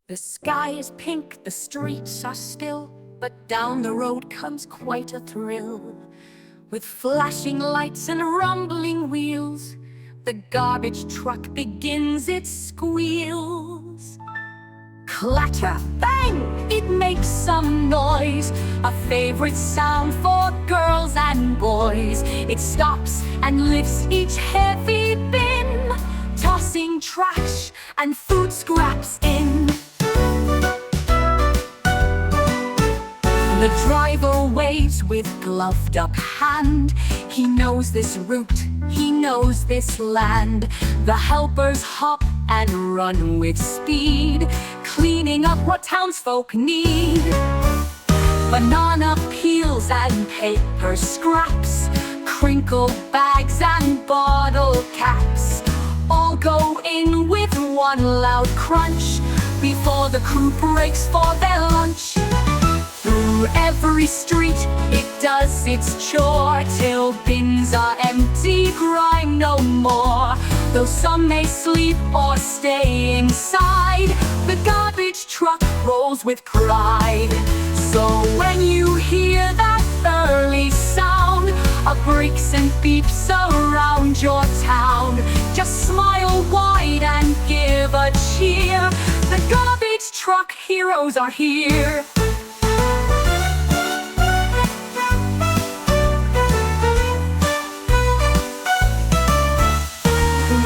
The sky is pink, the streets are still, but down the road comes quite a thrill. With flashing lights and rumbling wheels, the garbage truck begins its squeals. Clatter, bang, it makes some noise, a favorite sound for girls and boys. It stops and lifts each heavy bin, tossing trash and food scraps in. The driver waves with gloved up hand. He knows this route, he knows this land. The helpers hop and run with speed, cleaning up what townsfolk need. Banana peels and paper scraps, crinkled bags and bottle caps, all go in with one loud crunch before the crew breaks for their lunch. Through every street it does its chore, till bins are empty, grime no more. Though some may sleep or stay inside, the garbage truck rolls with pride. So when you hear that early sound of brakes and beeps around your town, just smile wide and give a cheer. The garbage truck heroes are here.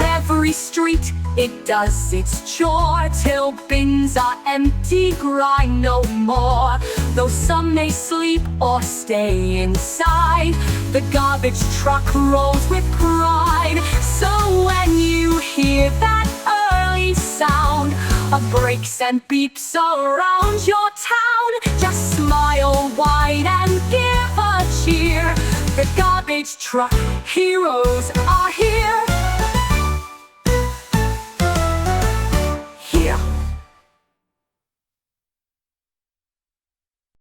Every street it does its chore, till bins are empty, grime no more. Though some may sleep or stay inside, the garbage truck rolls with pride. So when you hear that early sound of brakes and beeps around your town, just smile wide and give a cheer. The garbage truck heroes are here.